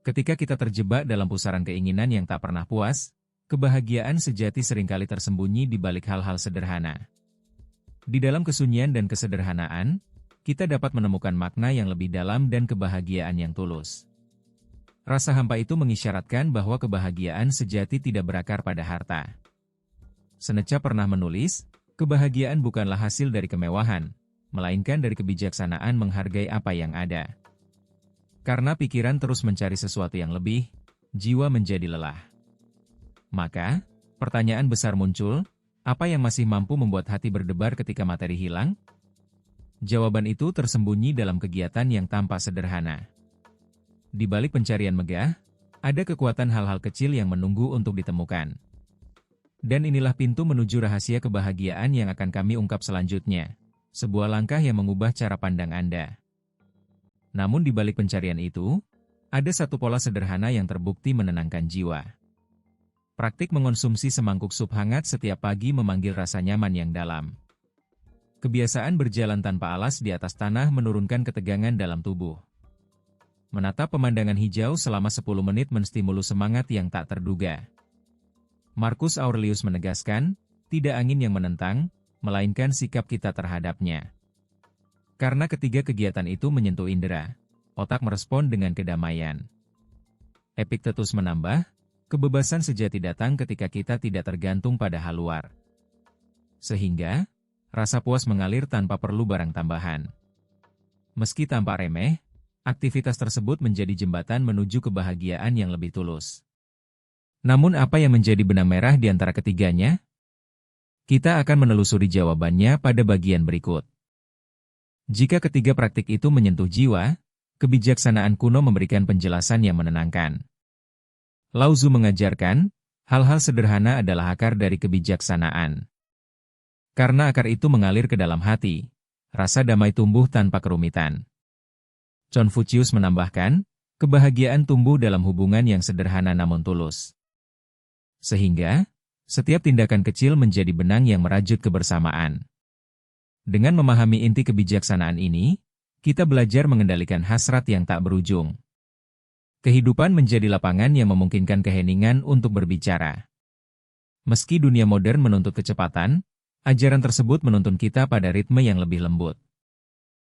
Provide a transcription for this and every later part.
Ketika kita terjebak dalam pusaran keinginan yang tak pernah puas, kebahagiaan sejati seringkali tersembunyi di balik hal-hal sederhana. Di dalam kesunyian dan kesederhanaan, kita dapat menemukan makna yang lebih dalam dan kebahagiaan yang tulus. Rasa hampa itu mengisyaratkan bahwa kebahagiaan sejati tidak berakar pada harta. Seneca pernah menulis, kebahagiaan bukanlah hasil dari kemewahan, melainkan dari kebijaksanaan menghargai apa yang ada. Karena pikiran terus mencari sesuatu yang lebih, jiwa menjadi lelah. Maka, pertanyaan besar muncul, apa yang masih mampu membuat hati berdebar ketika materi hilang? Jawaban itu tersembunyi dalam kegiatan yang tampak sederhana. Di balik pencarian megah, ada kekuatan hal-hal kecil yang menunggu untuk ditemukan. Dan inilah pintu menuju rahasia kebahagiaan yang akan kami ungkap selanjutnya. Sebuah langkah yang mengubah cara pandang Anda. Namun di balik pencarian itu, ada satu pola sederhana yang terbukti menenangkan jiwa. Praktik mengonsumsi semangkuk sup hangat setiap pagi memanggil rasa nyaman yang dalam. Kebiasaan berjalan tanpa alas di atas tanah menurunkan ketegangan dalam tubuh. Menatap pemandangan hijau selama 10 menit menstimulus semangat yang tak terduga. Marcus Aurelius menegaskan, tidak angin yang menentang, melainkan sikap kita terhadapnya. Karena ketiga kegiatan itu menyentuh indera, otak merespon dengan kedamaian. Epictetus menambah, kebebasan sejati datang ketika kita tidak tergantung pada hal luar. Sehingga, rasa puas mengalir tanpa perlu barang tambahan. Meski tampak remeh, aktivitas tersebut menjadi jembatan menuju kebahagiaan yang lebih tulus. Namun apa yang menjadi benang merah di antara ketiganya? Kita akan menelusuri jawabannya pada bagian berikut. Jika ketiga praktik itu menyentuh jiwa, kebijaksanaan kuno memberikan penjelasan yang menenangkan. Lao Tzu mengajarkan, hal-hal sederhana adalah akar dari kebijaksanaan. Karena akar itu mengalir ke dalam hati, rasa damai tumbuh tanpa kerumitan. Confucius menambahkan, kebahagiaan tumbuh dalam hubungan yang sederhana namun tulus. Sehingga, setiap tindakan kecil menjadi benang yang merajut kebersamaan. Dengan memahami inti kebijaksanaan ini, kita belajar mengendalikan hasrat yang tak berujung. Kehidupan menjadi lapangan yang memungkinkan keheningan untuk berbicara. Meski dunia modern menuntut kecepatan, ajaran tersebut menuntun kita pada ritme yang lebih lembut.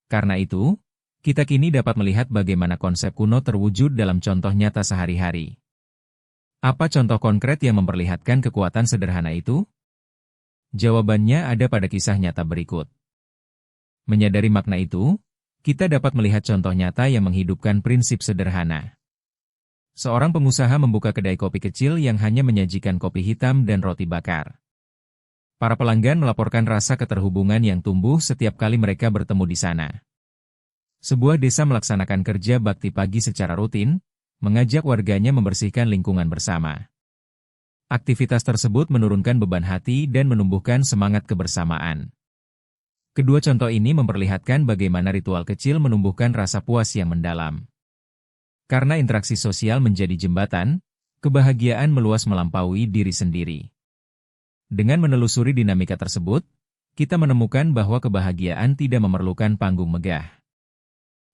Karena itu, kita kini dapat melihat bagaimana konsep kuno terwujud dalam contoh nyata sehari-hari. Apa contoh konkret yang memperlihatkan kekuatan sederhana itu? Jawabannya ada pada kisah nyata berikut. Menyadari makna itu, kita dapat melihat contoh nyata yang menghidupkan prinsip sederhana. Seorang pengusaha membuka kedai kopi kecil yang hanya menyajikan kopi hitam dan roti bakar. Para pelanggan melaporkan rasa keterhubungan yang tumbuh setiap kali mereka bertemu di sana. Sebuah desa melaksanakan kerja bakti pagi secara rutin, mengajak warganya membersihkan lingkungan bersama. Aktivitas tersebut menurunkan beban hati dan menumbuhkan semangat kebersamaan. Kedua contoh ini memperlihatkan bagaimana ritual kecil menumbuhkan rasa puas yang mendalam. Karena interaksi sosial menjadi jembatan, kebahagiaan meluas melampaui diri sendiri. Dengan menelusuri dinamika tersebut, kita menemukan bahwa kebahagiaan tidak memerlukan panggung megah.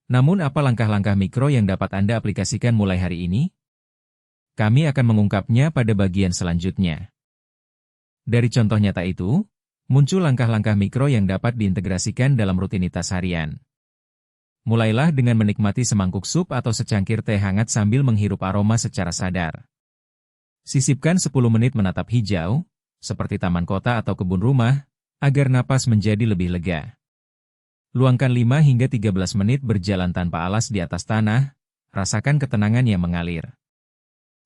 Namun apa langkah-langkah mikro yang dapat Anda aplikasikan mulai hari ini? Kami akan mengungkapnya pada bagian selanjutnya. Dari contoh nyata itu, muncul langkah-langkah mikro yang dapat diintegrasikan dalam rutinitas harian. Mulailah dengan menikmati semangkuk sup atau secangkir teh hangat sambil menghirup aroma secara sadar. Sisipkan 10 menit menatap hijau, seperti taman kota atau kebun rumah, agar napas menjadi lebih lega. Luangkan 5 hingga 13 menit berjalan tanpa alas di atas tanah, rasakan ketenangan yang mengalir.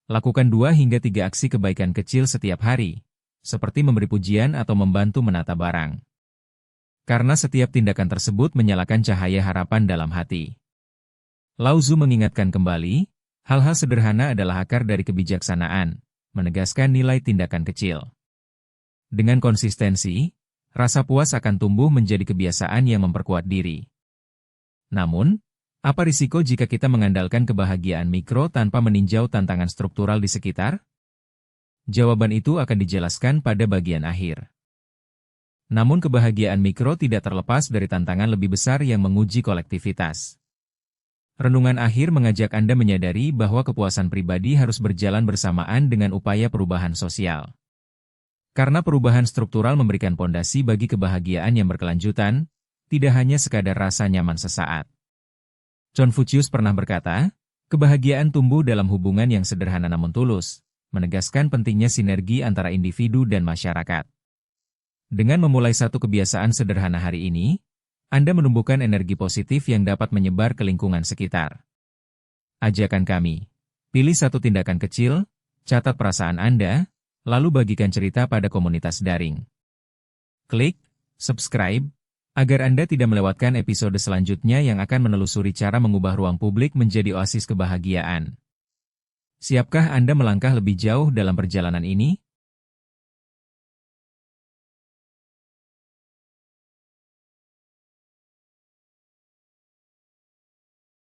Lakukan 2 hingga 3 aksi kebaikan kecil setiap hari, seperti memberi pujian atau membantu menata barang. Karena setiap tindakan tersebut menyalakan cahaya harapan dalam hati. Lao Tzu mengingatkan kembali, hal-hal sederhana adalah akar dari kebijaksanaan, menegaskan nilai tindakan kecil. Dengan konsistensi, rasa puas akan tumbuh menjadi kebiasaan yang memperkuat diri. Namun, apa risiko jika kita mengandalkan kebahagiaan mikro tanpa meninjau tantangan struktural di sekitar? Jawaban itu akan dijelaskan pada bagian akhir. Namun kebahagiaan mikro tidak terlepas dari tantangan lebih besar yang menguji kolektivitas. Renungan akhir mengajak Anda menyadari bahwa kepuasan pribadi harus berjalan bersamaan dengan upaya perubahan sosial. Karena perubahan struktural memberikan pondasi bagi kebahagiaan yang berkelanjutan, tidak hanya sekadar rasa nyaman sesaat. Confucius pernah berkata, kebahagiaan tumbuh dalam hubungan yang sederhana namun tulus, menegaskan pentingnya sinergi antara individu dan masyarakat. Dengan memulai satu kebiasaan sederhana hari ini, Anda menumbuhkan energi positif yang dapat menyebar ke lingkungan sekitar. Ajakan kami, pilih satu tindakan kecil, catat perasaan Anda, lalu bagikan cerita pada komunitas daring. Klik subscribe agar Anda tidak melewatkan episode selanjutnya yang akan menelusuri cara mengubah ruang publik menjadi oasis kebahagiaan. Siapkah Anda melangkah lebih jauh dalam perjalanan ini?